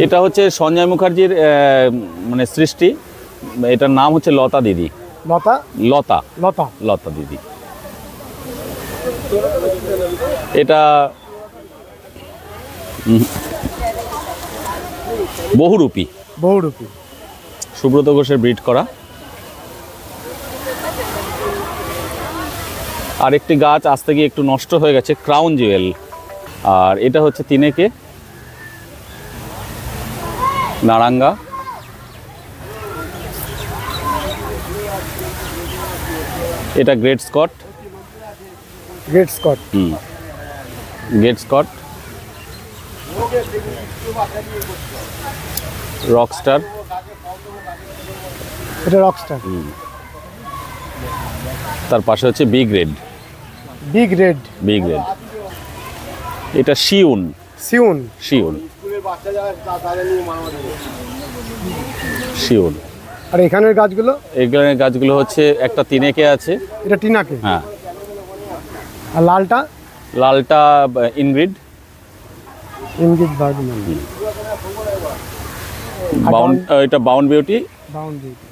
এটা হচ্ছে সঞ্জয় মুখার্জির মানে সৃষ্টি। এটার নাম হচ্ছে লতা দিদি। লতা লতা লতা লতা দিদি। এটা বহুরূপী। বহুরূপী সুব্রত ঘোষের ব্রিড করা। আর একটি গাছ আজ থেকে একটু নষ্ট হয়ে গেছে, ক্রাউন জুয়েল। আর এটা হচ্ছে তিনেকে নারাঙ্গা। এটা great Scott. Great Scott great Scott. Rockstar. এটা রকস্টার। তার পাশে হচ্ছে big red. Big red. Big red. এটা শিউন। শিউন। শিউন। শিউন। আর এখানের গাছগুলো? এখানের গাছগুলো হচ্ছে একটা তিনেকে আছে। এটা টিনাকে। হ্যাঁ। আর লালটা? লালটা ইনগ্রিড। Ingrid Bergman. এটা বাউন্ড বিউটি। Bound beauty.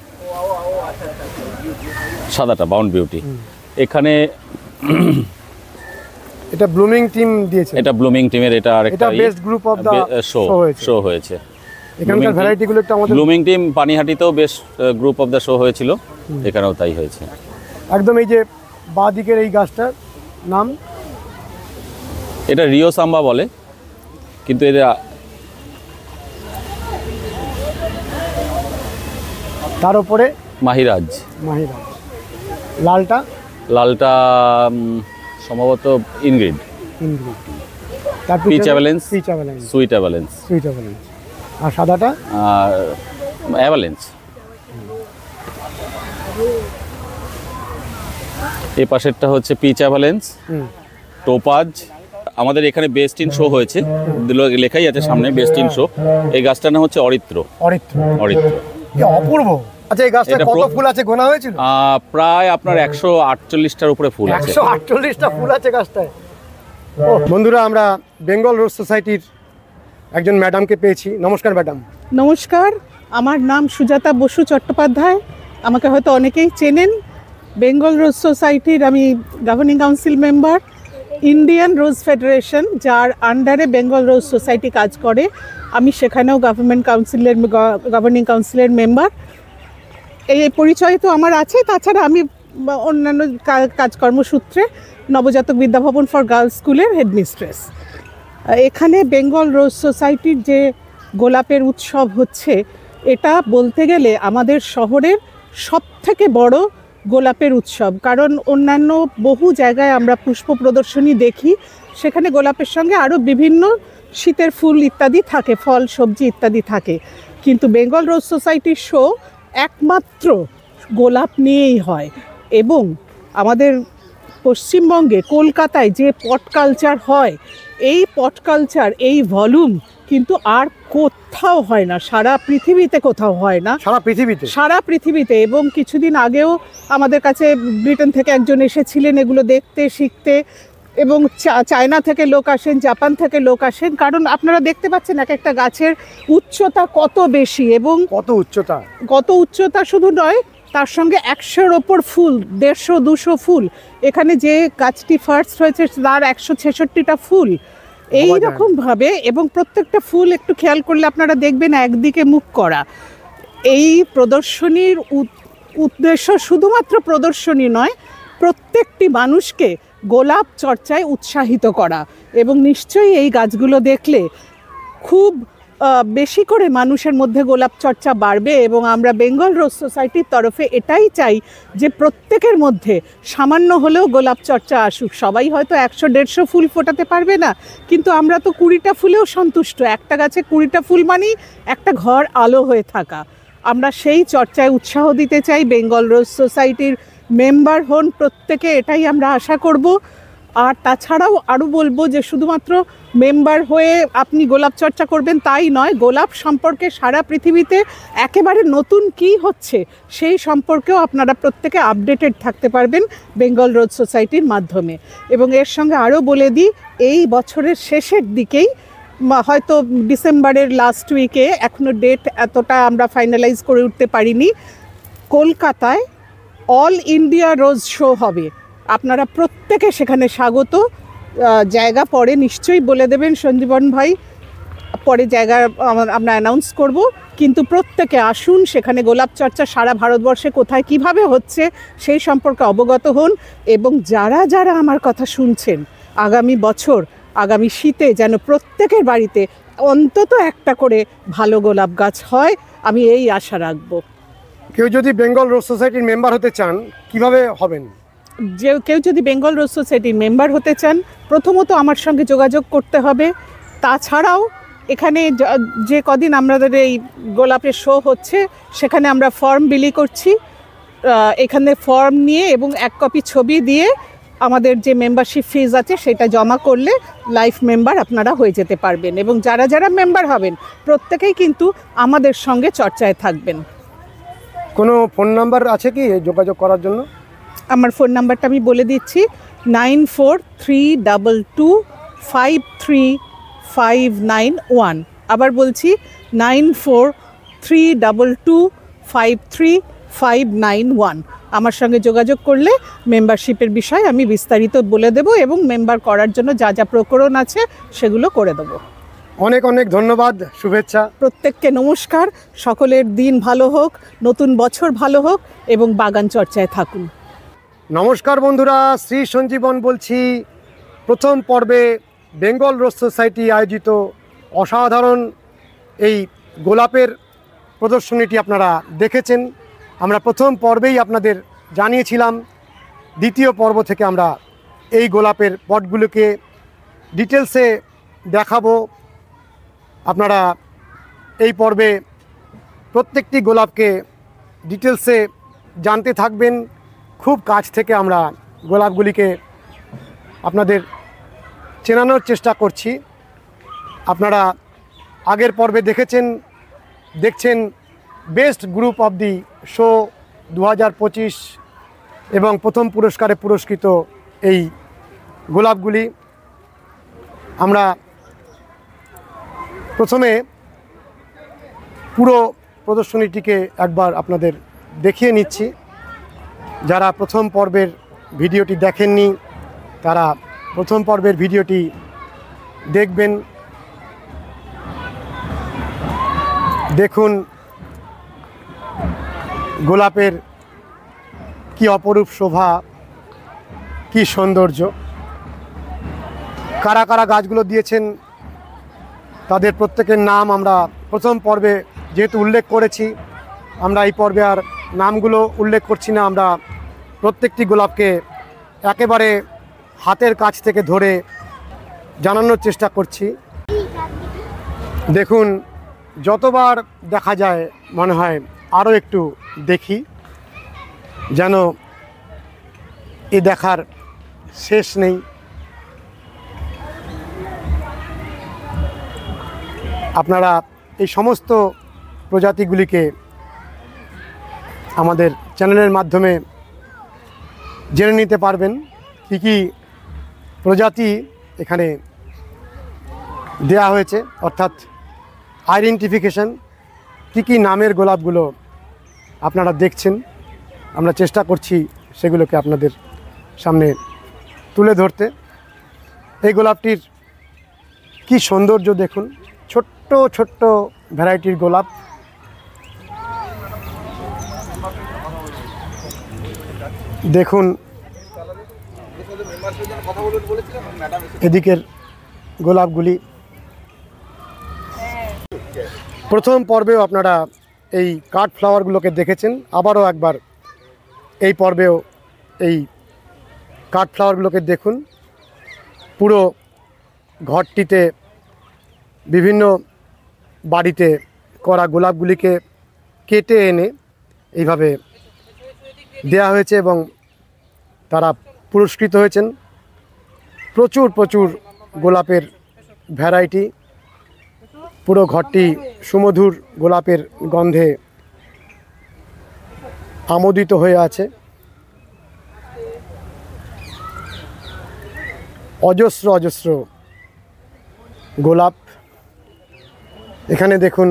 সাদাটা বাউন্ড বিউটি। এখানে এটা ব্লুমিং টিম দিয়েছে। এটা ব্লুমিং টিমের এটা আরেকটা। এটা best group of the show হয়েছে। এখানকার ভ্যারাইটিগুলো একটু আমাদের। ব্লুমিং টিম পানিহাটিতেও best group of the show হয়েছিল, এখানেও তাই হয়েছে। একদম এই যে বাঁ দিকের এই গাছটার নাম? এটা রিও সাম্বা বলে, কিন্তু এটা তার উপরে মাহিরাজ। মাহিরাজ। লালটা? লালটা সম্ভবত ইনগ্রিড। ইনগ্রিড। তার pitch avalanche. Pitch avalanche. Sweet avalanche. Sweet avalanche. আর সাদাটা? অ্যাভালেন্স। এই পাশেরটা হচ্ছে পিচ অ্যাভালেন্স। টোপাজ। আমাদের এখানে বেস্ট ইন শো হয়েছে, লেখাই আছে সামনে বেস্ট ইন শো। এই গাছটার নাম হচ্ছে অরিত্র। অরিত্র। অরিত্র। অপূর্ব। আচ্ছা, এই গাছটা কত ফুল আছে গোনা হয়েছিল? প্রায় আপনার 148টার উপরে ফুল আছে। 148টা ফুল আছে গাছটায়। বন্ধুরা, আমরা বেঙ্গল রোজ সোসাইটির একজন ম্যাডামকে পেয়েছি। নমস্কার ম্যাডাম। নমস্কার, আমার নাম সুজাতা বসু চট্টোপাধ্যায়। আমাকে হয়তো অনেকেই চেনেন। বেঙ্গল রোজ সোসাইটির আমি গভর্নিং কাউন্সিল মেম্বার। ইন্ডিয়ান রোজ ফেডারেশন, যার আন্ডারে বেঙ্গল রোজ সোসাইটি কাজ করে, আমি সেখানেও গভর্নিং কাউন্সিলের মেম্বার। এই পরিচয় তো আমার আছে। তাছাড়া আমি অন্যান্য কাজকর্মসূত্রে নবজাতক বিদ্যাভবন ফর গার্লস স্কুলের হেডমিস্ট্রেস। এখানে বেঙ্গল রোজ সোসাইটির যে গোলাপের উৎসব হচ্ছে, এটা বলতে গেলে আমাদের শহরের সবথেকে বড় গোলাপের উৎসব। কারণ অন্যান্য বহু জায়গায় আমরা পুষ্প প্রদর্শনী দেখি, সেখানে গোলাপের সঙ্গে আরও বিভিন্ন শীতের ফুল ইত্যাদি থাকে, ফল সবজি ইত্যাদি থাকে। কিন্তু বেঙ্গল রোজ সোসাইটির শো একমাত্র গোলাপ নিয়েই হয়। এবং আমাদের পশ্চিমবঙ্গে কলকাতায় যে পট কালচার হয়, এই পট কালচার, এই ভলিউম কিন্তু আর কোথাও হয় না, সারা পৃথিবীতে কোথাও হয় না। সারা পৃথিবীতে। এবং কিছুদিন আগেও আমাদের কাছে ব্রিটেন থেকে একজন এসেছিলেন এগুলো দেখতে, শিখতে। এবং চায়না থেকে লোক আসেন, জাপান থেকে লোক আসেন। কারণ আপনারা দেখতে পাচ্ছেন এক একটা গাছের উচ্চতা কত বেশি। এবং কত উচ্চতা শুধু নয়, তার সঙ্গে 100-র ওপর ফুল, 150-200 ফুল। এখানে যে গাছটি ফার্স্ট হয়েছে তার 166টা ফুল এই রকমভাবে। এবং প্রত্যেকটা ফুল একটু খেয়াল করলে আপনারা দেখবেন একদিকে মুখ করা। এই প্রদর্শনীর উদ্দেশ্য শুধুমাত্র প্রদর্শনী নয়, প্রত্যেকটি মানুষকে গোলাপ চর্চায় উৎসাহিত করা। এবং নিশ্চয়ই এই গাছগুলো দেখলে খুব বেশি করে মানুষের মধ্যে গোলাপ চর্চা বাড়বে। এবং আমরা বেঙ্গল রোজ সোসাইটির তরফে এটাই চাই যে প্রত্যেকের মধ্যে সামান্য হলেও গোলাপ চর্চা আসুক। সবাই হয়তো 100-150 ফুল ফোটাতে পারবে না, কিন্তু আমরা তো 20টা ফুলেও সন্তুষ্ট। একটা গাছে 20টা ফুল মানেই একটা ঘর আলো হয়ে থাকা। আমরা সেই চর্চায় উৎসাহ দিতে চাই। বেঙ্গল রোজ সোসাইটির মেম্বার হন প্রত্যেকে, এটাই আমরা আশা করব। আর তাছাড়াও আরও বলবো যে শুধুমাত্র মেম্বার হয়ে আপনি গোলাপ চর্চা করবেন তাই নয়, গোলাপ সম্পর্কে সারা পৃথিবীতে একেবারে নতুন কী হচ্ছে সেই সম্পর্কেও আপনারা প্রত্যেকে আপডেটেড থাকতে পারবেন বেঙ্গল রোজ সোসাইটির মাধ্যমে। এবং এর সঙ্গে আরও বলে দিই, এই বছরের শেষের দিকেই হয়তো ডিসেম্বরের লাস্ট উইকে, এখনও ডেট এতটা আমরা ফাইনালাইজ করে উঠতে পারিনি, কলকাতায় অল ইন্ডিয়া রোজ শো হবে। আপনারা প্রত্যেকে সেখানে স্বাগত। জায়গা পরে নিশ্চয়ই বলে দেবেন সঞ্জীবন ভাই, পরে জায়গা আমরা অ্যানাউন্স করব, কিন্তু প্রত্যেকে আসুন, সেখানে গোলাপ চর্চা সারা ভারতবর্ষে কোথায় কিভাবে হচ্ছে সেই সম্পর্কে অবগত হন। এবং যারা যারা আমার কথা শুনছেন, আগামী বছর, আগামী শীতে যেন প্রত্যেকের বাড়িতে অন্তত একটা করে ভালো গোলাপ গাছ হয়, আমি এই আশা রাখবো। কেউ যদি বেঙ্গল রোজ সোসাইটির মেম্বার হতে চান কিভাবে হবেন? কেউ যদি বেঙ্গল রোজ সোসাইটির মেম্বার হতে চান, প্রথমত আমার সঙ্গে যোগাযোগ করতে হবে। তাছাড়াও এখানে যে কদিন আমাদের এই গোলাপের শো হচ্ছে, সেখানে আমরা ফর্ম বিলি করছি। এখানে ফর্ম নিয়ে এবং 1 কপি ছবি দিয়ে আমাদের যে মেম্বারশিপ ফিজ আছে সেটা জমা করলে লাইফ মেম্বার আপনারা হয়ে যেতে পারবেন। এবং যারা যারা মেম্বার হবেন প্রত্যেকেই কিন্তু আমাদের সঙ্গে চর্চায় থাকবেন। কোনো ফোন নাম্বার আছে কি যোগাযোগ করার জন্য? আমার ফোন নাম্বারটা আমি বলে দিচ্ছি, 9432253591। আবার বলছি, 9432253591। আমার সঙ্গে যোগাযোগ করলে মেম্বারশিপের বিষয়ে আমি বিস্তারিত বলে দেব এবং মেম্বার করার জন্য যা যা প্রকরণ আছে সেগুলো করে দেবো। অনেক অনেক ধন্যবাদ, শুভেচ্ছা। প্রত্যেককে নমস্কার। সকলের দিন ভালো হোক, নতুন বছর ভালো হোক এবং বাগান চর্চায় থাকুন। নমস্কার বন্ধুরা, শ্রী সঞ্জীবন বলছি। প্রথম পর্বে বেঙ্গল রোজ সোসাইটি আয়োজিত অসাধারণ এই গোলাপের প্রদর্শনীটি আপনারা দেখেছেন। আমরা প্রথম পর্বেই আপনাদের জানিয়েছিলাম, দ্বিতীয় পর্ব থেকে আমরা এই গোলাপের পটগুলোকে ডিটেলসে দেখাবো। আপনারা এই পর্বে প্রত্যেকটি গোলাপকে ডিটেলসে জানতে থাকবেন। খুব কাছ থেকে আমরা গোলাপগুলিকে আপনাদের চেনানোর চেষ্টা করছি। আপনারা আগের পর্বে দেখছেন best group of the show 2025 এবং প্রথম পুরস্কারে পুরস্কৃত এই গোলাপগুলি। আমরা প্রথমে পুরো প্রদর্শনীটিকে একবার আপনাদের দেখিয়ে নিচ্ছি। যারা প্রথম পর্বের ভিডিওটি দেখেননি তারা প্রথম পর্বের ভিডিওটি দেখবেন। দেখুন গোলাপের কি অপরূপ শোভা, কি সৌন্দর্য। কারা কারা গাছগুলো দিয়েছেন তাদের প্রত্যেকের নাম আমরা প্রথম পর্বে যেহেতু উল্লেখ করেছি, আমরা এই পর্বে আর নামগুলো উল্লেখ করছি না। আমরা প্রত্যেকটি গোলাপকে একেবারে হাতের কাছ থেকে ধরে জানানোর চেষ্টা করছি। দেখুন, যতবার দেখা যায় মনে হয় আরও একটু দেখি, যেন এ দেখার শেষ নেই। আপনারা এই সমস্ত প্রজাতিগুলিকে আমাদের চ্যানেলের মাধ্যমে জেনে নিতে পারবেন, কী কী প্রজাতি এখানে দেয়া হয়েছে, অর্থাৎ আইডেন্টিফিকেশন, কী কী নামের গোলাপগুলো আপনারা দেখছেন। আমরা চেষ্টা করছি সেগুলোকে আপনাদের সামনে তুলে ধরতে। এই গোলাপটির কি সৌন্দর্য দেখুন, ছোট্ট ছোট্ট ভ্যারাইটির গোলাপ। দেখুন এদিকের গোলাপগুলি। প্রথম পর্বেও আপনারা এই কাঠ ফ্লাওয়ারগুলোকে দেখেছেন, আবারও একবার এই পর্বেও এই কাঠ ফ্লাওয়ারগুলোকে দেখুন। পুরো ঘরটিতে বিভিন্ন বাড়িতে করা গোলাপগুলিকে কেটে এনে এইভাবে দেয়া হয়েছে এবং তারা পুরস্কৃত হয়েছেন। প্রচুর প্রচুর গোলাপের ভ্যারাইটি। পুরো ঘরটি সুমধুর গোলাপের গন্ধে আমোদিত হয়ে আছে। অজস্র অজস্র গোলাপ এখানে দেখুন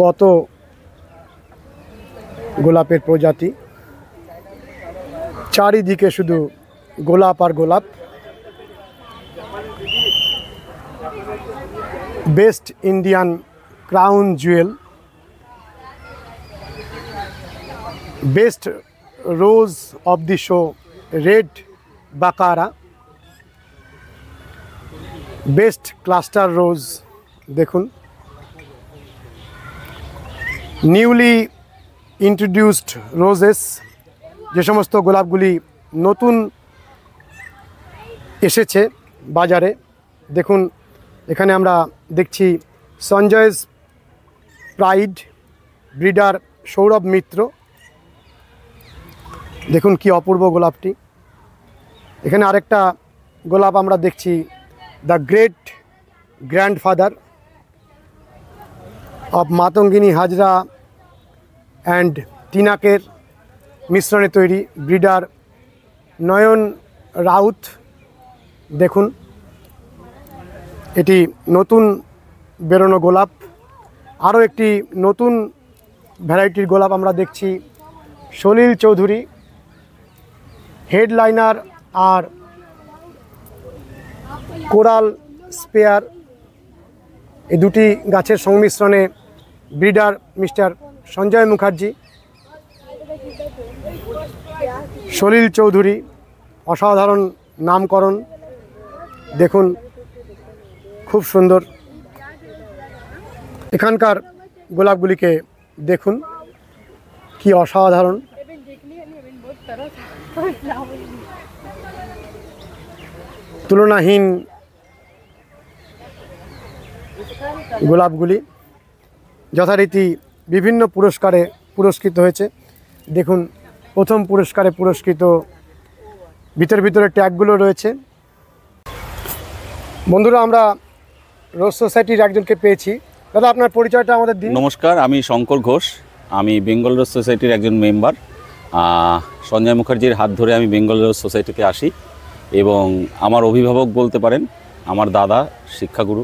কত গোলাপের প্রজাতি, চারিদিকে শুধু গোলাপ আর গোলাপ। Best Indian crown jewel, best rose of the show red Baccara, best cluster rose. দেখুন নিউলি ইন্ট্রোডিউসড রোজেস, যে সমস্ত গোলাপগুলি নতুন এসেছে বাজারে। দেখুন এখানে আমরা দেখছি সঞ্জয়স প্রাইড, ব্রিডার সৌরভ মিত্র। দেখুন কি অপূর্ব গোলাপটি। এখানে আরেকটা গোলাপ আমরা দেখছি, the great grandfather of Matangini Hazra and টিনাকের মিশ্রণে তৈরি, ব্রিডার নয়ন রাউত। দেখুন এটি নতুন বেরোনো গোলাপ। আরও একটি নতুন ভ্যারাইটির গোলাপ আমরা দেখছি, সলিল চৌধুরী হেডলাইনার আর কোরাল স্পেয়ার, এই দুটি গাছের সংমিশ্রণে, ব্রিডার মিস্টার সঞ্জয় মুখার্জি। সলিল চৌধুরী অসাধারণ নামকরণ। দেখুন খুব সুন্দর। এখানকার গোলাপগুলিকে দেখুন কি অসাধারণ। তুলনাহীন গোলাপগুলি যথারীতি বিভিন্ন পুরস্কারে পুরস্কৃত হয়েছে। দেখুন প্রথম পুরস্কারে পুরস্কৃত, ভিতরে ট্যাগগুলো রয়েছে। বন্ধুরা আমরা রোজ সোসাইটির একজনকে পেয়েছি। দাদা আপনার পরিচয়টা আমাদের দিন। নমস্কার, আমি শঙ্কর ঘোষ, আমি বেঙ্গল রোজ সোসাইটির একজন মেম্বার। সঞ্জয় মুখার্জির হাত ধরে আমি বেঙ্গল রোজ সোসাইটিতে আসি এবং আমার অভিভাবক বলতে পারেন, আমার দাদা শিক্ষাগুরু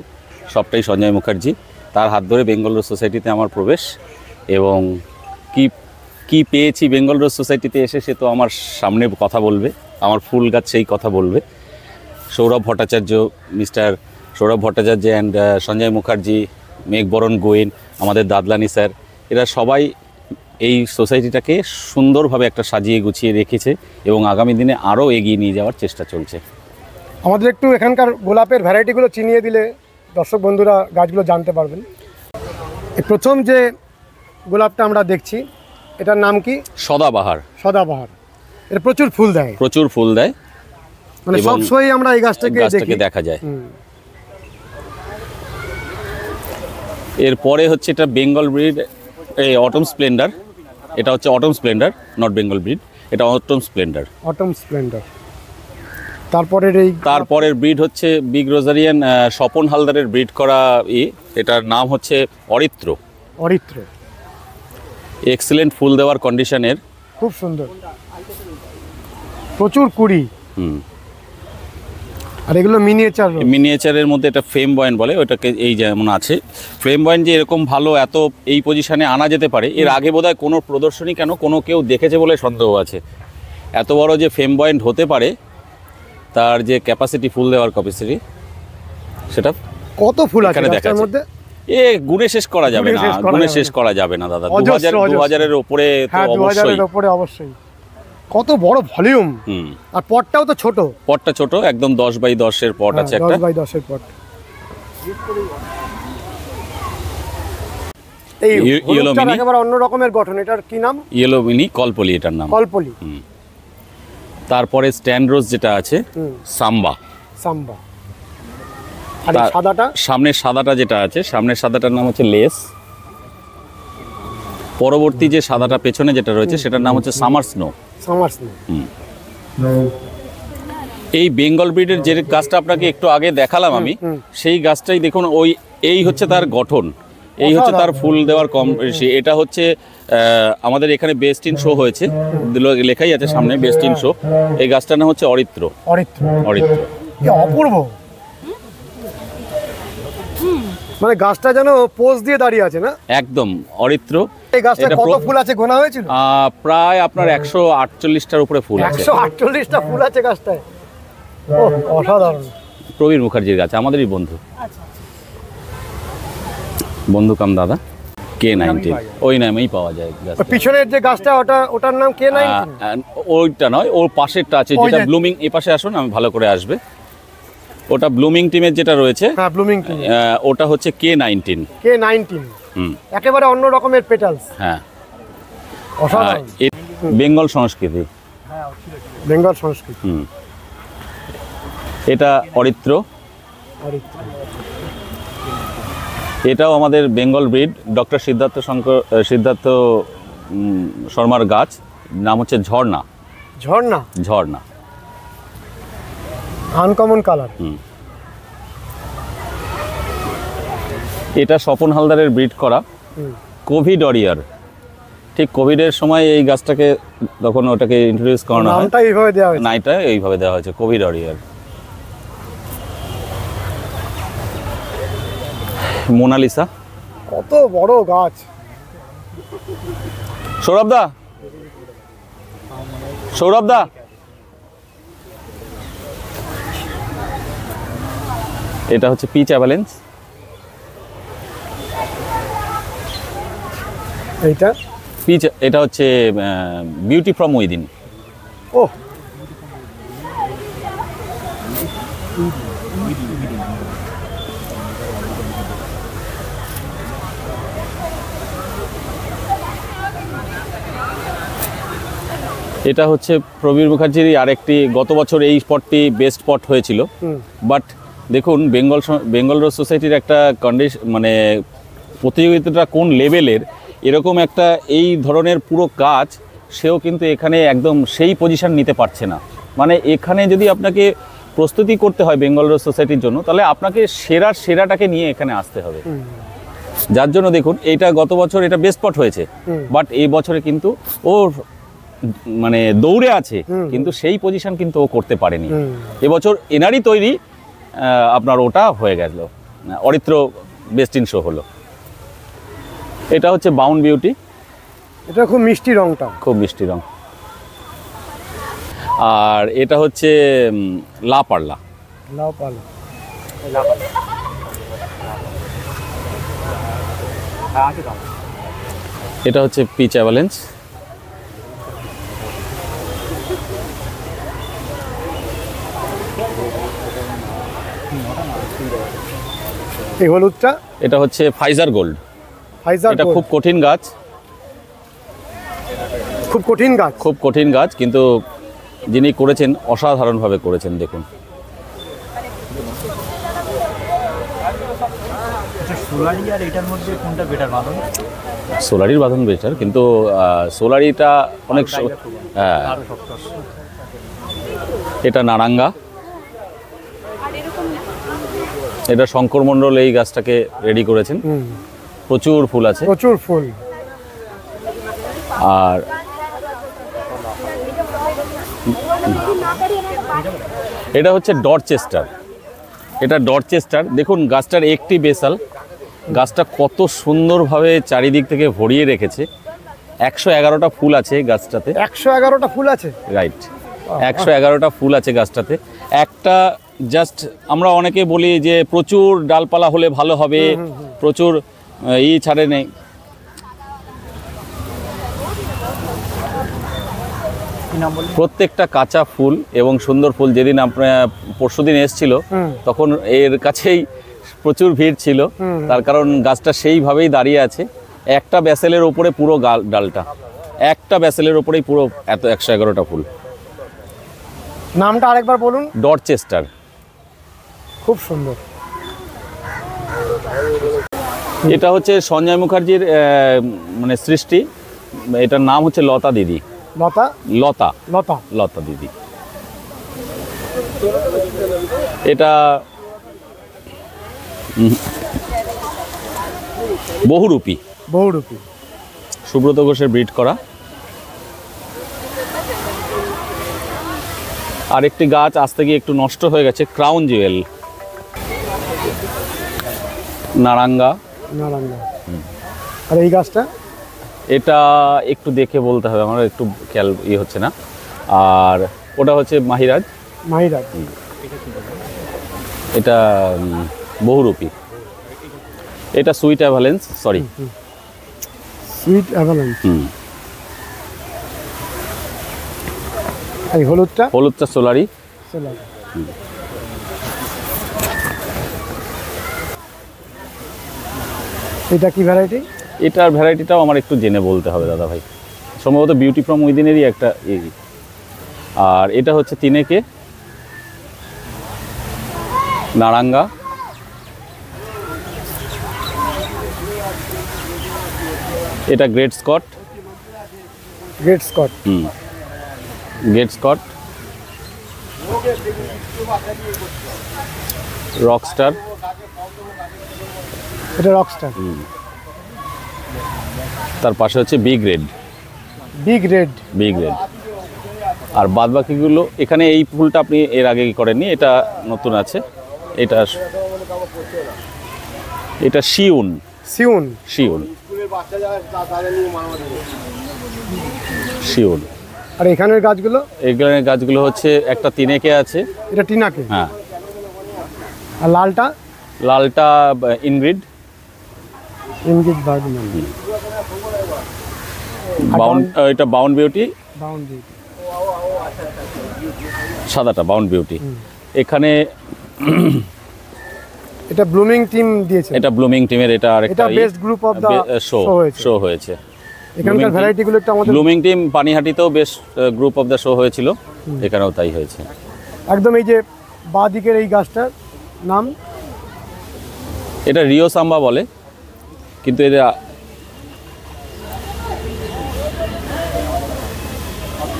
সবটাই সঞ্জয় মুখার্জি। তার হাত ধরে বেঙ্গল রোজ সোসাইটিতে আমার প্রবেশ। এবং কি পেয়েছি বেঙ্গল রোজ সোসাইটিতে এসে সে তো আমার সামনে কথা বলবে, আমার ফুল গাছ সেই কথা বলবে। সৌরভ ভট্টাচার্য, মিস্টার সৌরভ ভট্টাচার্য অ্যান্ড সঞ্জয় মুখার্জি, মেঘবরণ গোয়েন, আমাদের দাদলানি স্যার, এরা সবাই এই সোসাইটিটাকে সুন্দরভাবে একটা সাজিয়ে গুছিয়ে রেখেছে এবং আগামী দিনে আরও এগিয়ে নিয়ে যাওয়ার চেষ্টা চলছে। আমাদের একটু এখানকার গোলাপের ভ্যারাইটিগুলো চিনিয়ে দিলে দর্শক বন্ধুরা গাছগুলো জানতে পারবেন। প্রথম যে গোলাপটা আমরা দেখছি এটার নাম কি? সদাবাহার। সদাবাহার। এটা প্রচুর ফুল দেয়। প্রচুর ফুল দেয়, মানে সবসময় আমরা এই গাছটাকে দেখা যায়। এরপরে হচ্ছে এটা বেঙ্গল ব্রিড, এই অটম স্প্লেন্ডার। এটা হচ্ছে autumn Splendor, not Bengal breed, এটা অটম স্প্লেন্ডার। Autumn Splendor. তারপরের ব্রিড হচ্ছে বিগ রোজারিয়ান, স্বপন হালদারের ব্রিড করা এটার নাম হচ্ছে অরিত্র। অরিত্র এক্সিলেন্ট ফুল দেওয়ার কন্ডিশনের, খুব সুন্দর, প্রচুর কুড়ি। আর এগুলো মিনিয়েচারের মধ্যে এটা ফ্রেম বয়েন বলে, ওটাকে এই যেমন আছে ফ্রেম বয়েন, যে এরকম ভালো এত এই পজিশনে আনা যেতে পারে এর আগে বোধহয় কোনো প্রদর্শনী কোনো কেউ দেখেছে বলে সন্দেহ আছে। এত বড় যে ফ্রেম বয়েন হতে পারে, তার যে ক্যাপাসিটি, ফুল দেওয়ার ক্যাপাসিটি, সেটা কত ফুল আছে এর মধ্যে, গুণে শেষ করা যাবে না, গুণে শেষ করা যাবে না দাদা। 2000-এর উপরে তো অবশ্যই। কত বড় ভলিউম। আর পটটাও তো ছোট। পটটা ছোট, একদম 10x10 পট আছে একটা। 10x10 পট। এই ইয়েলো মিনি একেবারে অন্য রকমের গঠন। এটার কি নাম? ইয়েলো মিনি কলপলি, এটার নাম কলপলি। তারপরে স্ট্যান্ড রোজ যেটা আছে, সাম্বা। আর সাদাটা, সামনের সাদাটা যেটা আছে, সামনের সাদাটার নাম হচ্ছে লেস। পরবর্তী যে সাদাটা পেছনে যেটা রয়েছে সেটার নাম হচ্ছে সামার স্নো। এই বেঙ্গল ব্রিডের যে গাছটা আপনাকে একটু আগে দেখালাম আমি, সেই গাছটাই দেখুন, এই হচ্ছে তার গঠন, এই হচ্ছে তার ফুল দেওয়ার কম বেশি। এটা হচ্ছে আমাদের এখানে বেস্ট ইন শো হয়েছে, লেখাই আছে সামনে বেস্ট ইন শো। এই গাছটার নাম হচ্ছে অরিত্র। অপূর্ব। মানে গাছটা যেন পোজ দিয়ে দাঁড়িয়ে আছে না? একদম অরিত্র। এই গাছটা এটা কত ফুল আছে গোনা হয়েছিল? প্রায় আপনার 148টার উপরে ফুল আছে। 148টা ফুল আছে গাছটায়। ও অসাধারণ। প্রবীর মুখার্জির গাছ, আমাদেরই বন্ধু, বন্ধু কাম দাদা। K19 ওই নামেই পাওয়া যায় গাছটা। পিছনের যে গাছটা ওটার নাম K19? ওইটা নয়, ওর পাশেরটা আছে যেটা ব্লুমিং। এই পাশে আসুন, আমি ভালো করে আসবে। ওটা ব্লুমিং টিমের যেটা রয়েছে, হ্যাঁ ব্লুমিং টিম, ওটা হচ্ছে K19। একেবারে অন্য রকমের পেটালস। হ্যাঁ, অসাধারণ। বেঙ্গল সংস্কৃতি, বেঙ্গল সংস্কৃতি। এটা অরিত্র। এটাও আমাদের বেঙ্গল ব্রিড, ডক্টর সিদ্ধার্থ শর্মার গাছ। নাম হচ্ছে ঝর্ণা। ঝর্ণা, ঝর্ণা, আনকমন কালার। এটা স্বপন হালদারের ব্রিড করা কোভিড অরিয়ার। ঠিক কোভিডের সময় এই গাছটাকে তখন ওটাকে ইন্ট্রোডিউস করানো হয়। নামটা এইভাবে দেওয়া হয়েছে। নাইটা এইভাবে দেওয়া হয়েছে, কোভিড অরিয়ার। মোনালিসা। কত বড় গাছ। সৌরভদা, সৌরভদা, এটা হচ্ছে পিচ অ্যাভালেন্স। এইটা পিচ, এটা হচ্ছে বিউটি ফ্রম উইদিন। ও এটা হচ্ছে প্রবীর মুখার্জির আরেকটি, গত বছর এই স্পটটি বেস্ট স্পট হয়েছিল। বাট দেখুন বেঙ্গল রোজ সোসাইটির একটা মানে প্রতিযোগিতাটা কোন লেভেলের, এরকম একটা এই ধরনের পুরো কাজ সেও কিন্তু এখানে একদম সেই পজিশন নিতে পারছে না। মানে এখানে যদি আপনাকে প্রস্তুতি করতে হয় বেঙ্গল রোজ সোসাইটির জন্য, তাহলে আপনাকে সেরাটাকে নিয়ে এখানে আসতে হবে। যার জন্য দেখুন এইটা গত বছর এটা বেস্ট স্পট হয়েছে, বাট এই বছরে কিন্তু ও মানে দৌড়ে আছে, কিন্তু সেই পজিশন কিন্তু ও করতে পারেনি। এবছর এনারই তৈরি আপনার ওটা হয়ে গেল, অরিত্র বেস্ট ইন শো হলো। এটা হচ্ছে বাউন্ড বিউটি। এটা খুব মিষ্টি রংটা, খুব মিষ্টি রং। আর এটা হচ্ছে লা পার্লা। লাউ পালা। এটা হচ্ছে পিচ অ্যাভালেন্স। এই হলুদটা, এটা হচ্ছে ফাইজার গোল্ড। ফাইজার এটা গোল্ড। খুব কঠিন গাছ, খুব কঠিন গাছ। খুব কঠিন গাছ, কিন্তু যিনি করেছেন অসাধারণভাবে করেছেন। দেখুন সোলারি আর এটার মধ্যে কোনটা বেটার বাঁধন? সোলারির বাঁধন বেটার, কিন্তু সোলারিটা অনেক হ্যাঁ। এটা নারাঙ্গা। এটা শঙ্কর মণ্ডল এই গাছটাকে রেডি করেছেন। প্রচুর ফুল আছে, প্রচুর ফুল। আর এটা হচ্ছে ডরচেস্টার। এটা ডরচেস্টার। দেখুন গাছটার একটি বেসাল, গাছটা কত সুন্দরভাবে চারিদিক থেকে ভরিয়ে রেখেছে। 111টা ফুল আছে গাছটাতে। 111টা ফুল আছে, রাইট, 111টা ফুল আছে গাছটাতে। একটা জাস্ট আমরা অনেকে বলি যে প্রচুর ডালপালা হলে ভালো হবে, প্রচুর ছাড়ে নেই। প্রত্যেকটা কাঁচা ফুল এবং সুন্দর ফুল। যেদিন আপনার পরশুদিন এসেছিল তখন এর কাছেই প্রচুর ভিড় ছিল, তার কারণ গাছটা সেইভাবেই দাঁড়িয়ে আছে। একটা ব্যাসেলের ওপরে পুরো ডালটা, একটা ব্যাসেলের ওপরেই পুরো এত 111টা ফুল। নামটা আরেকবার বলুন। ডরচেস্টার। খুব সুন্দর। এটা হচ্ছে সঞ্জয় মুখার্জির মানে সৃষ্টি। এটার নাম হচ্ছে লতা দিদি। লতা, লতা, লতা, লতা দিদি। এটা বহুরূপী। বহুরূপী। সুব্রত ঘোষের ব্রিড করা। আরেকটি গাছ আসতে গিয়ে একটু নষ্ট হয়ে গেছে, ক্রাউন জুয়েল। নারাঙ্গা। নারাঙ্গা। আর এই গাছটা? এটা একটু দেখে বলতে হবে, আমার একটু খেয়াল হচ্ছে না। আর ওটা হচ্ছে মাহিরাজ। মাহিরাজ। এটা বহুরূপী। এটা sweet avalanche, sorry sweet avalanche. এই হলুদটা? হলুদটা সোলারি। সোলারি। এটা কি ভ্যারাইটি? এটার ভ্যারাইটিটাও আমার একটু জেনে বলতে হবে দাদা ভাই, সম্ভবত বিউটি ফ্রম উইদিনেরই একটা। আর এটা হচ্ছে তিনেকে নারাঙ্গা। এটা great Scott. Great Scott. Great Scott. Rockstar. এটা রকস্টার। তার পাশে হচ্ছে big red. Big red. Big red. আর বাদ বাকিগুলো এখানে এই ফুলটা আপনি এর আগে করেননি, এটা নতুন আছে। এটা এটা শিউন। শিউন। শিউন। শিউন। আর এখানের গাছগুলো? এখানের গাছগুলো হচ্ছে একটা তিনেকে আছে। এটা টিনাকে। হ্যাঁ। আর লালটা? লালটা ইনগ্রিড। Ingrid Bergman. বাউন্ড, এটা বাউন্ড বিউটি। Bound beauty. সাদাটা বাউন্ড বিউটি। এখানে এটা ব্লুমিং টিম দিয়েছে। এটা ব্লুমিং টিমের, এটা আরেকটা এটা best group of the show হয়েছে। এখানকার ভ্যারাইটিগুলো একটু আমাদের। ব্লুমিং টিম পানিহাটিতেও best group of the show হয়েছিল, এখানেও তাই হয়েছে। একদম এই যে বাঁ দিকের এই গাছটার নাম? এটা রিও সাম্বা বলে, কিন্তু এটা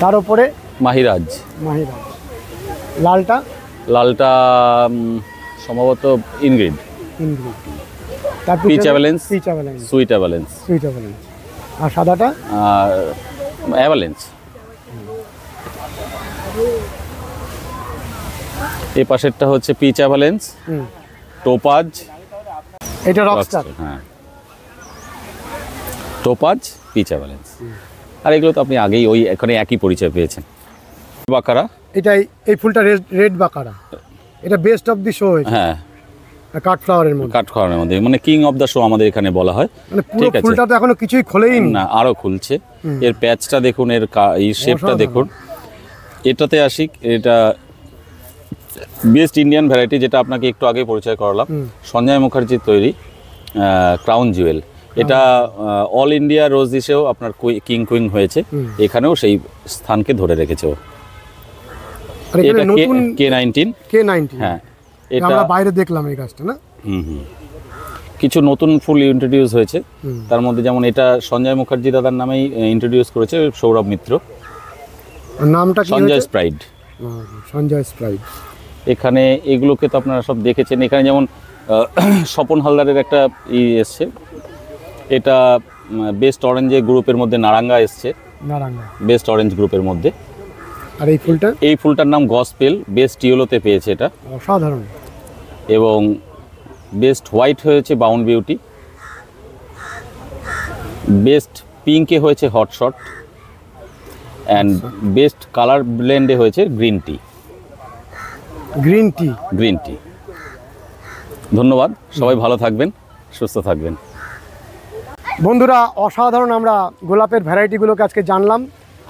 তার উপরে মাহিরাজ। মাহিরাজ। লালটা? লালটা সম্ভবত ইনগ্রিড। ইনগ্রিড। তার pitch avalanche. Pitch avalanche. Sweet avalanche. Sweet avalanche. আর সাদাটা? আর অ্যাভালেন্স। এই পাশেরটা হচ্ছে পিচ অ্যাভালেন্স। টোপাজ। এটা রকস্টার। হ্যাঁ, টোপাজ, পিচ অ্যাভালেন্স। আর এগুলো তো আপনি আগেই ওই এখানে একই পরিচয় পেয়েছেন। বাকারা। এটাই, এই ফুলটা রেড বাকারা। এটা বেস্ট অফ দি শো হয়েছে। হ্যাঁ, কাঠ ফ্লাওয়ারের মধ্যে। কাঠ খাওয়ানোর মধ্যে, মানে কিং অফ দ্য শো আমাদের এখানে বলা হয়। মানে পুরো ঠিক আছে। ফুলটা তো এখনো কিছুই খোলেই না, আরো খুলছে। এর প্যাচটা দেখুন, এর শেপটা দেখুন। এটাতে আসি, এটা বেস্ট ইন্ডিয়ান ভ্যারাইটি, যেটা আপনাকে একটু আগে পরিচয় করালাম, সঞ্জয় মুখার্জির তৈরি ক্রাউন জুয়েল। এটা অল ইন্ডিয়া রোজ দিশেও আপনার কিং কুইং হয়েছে, এখানেও সেই স্থানকে ধরে রেখেছে ও। আর এখানে নতুন K19। K19। হ্যাঁ, এটা আমরা বাইরে দেখলাম এই গাছটা না। কিছু নতুন ফুল ইন্ট্রোডিউস হয়েছে, তার মধ্যে যেমন এটা সঞ্জয় মুখার্জি দাদার নামেই ইন্ট্রোডিউস করেছে সৌরভ মিত্র। নামটা কি? সঞ্জয় স্প্রাইড। সঞ্জয় স্প্রাইড। এখানে এগুলোকে তো আপনারা সব দেখেছেন। এখানে যেমন স্বপন হালদারের একটা এসছে, এটা বেস্ট অরেঞ্জ গ্রুপের মধ্যে নারাঙ্গা এসছে, নারাঙ্গা বেস্ট অরেঞ্জ গ্রুপের মধ্যে। আর এই ফুলটা? এই ফুলটার নাম গসপেল, বেস্ট ইয়েলোতে পেয়েছে এটা। অসাধারণ। এবং বেস্ট হোয়াইট হয়েছে বাউন্ড বিউটি, বেস্ট পিঙ্কে হয়েছে হটশট, অ্যান্ড বেস্ট কালার ব্লেন্ডে হয়েছে green tea. Green tea. Green tea. ধন্যবাদ, সবাই ভালো থাকবেন, সুস্থ থাকবেন। বন্ধুরা, অসাধারণ আমরা গোলাপের ভ্যারাইটিগুলোকে আজকে জানলাম।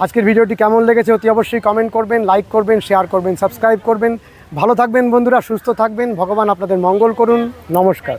আজকের ভিডিওটি কেমন লেগেছে অতি অবশ্যই কমেন্ট করবেন, লাইক করবেন, শেয়ার করবেন, সাবস্ক্রাইব করবেন। ভালো থাকবেন বন্ধুরা, সুস্থ থাকবেন। ভগবান আপনাদের মঙ্গল করুন। নমস্কার।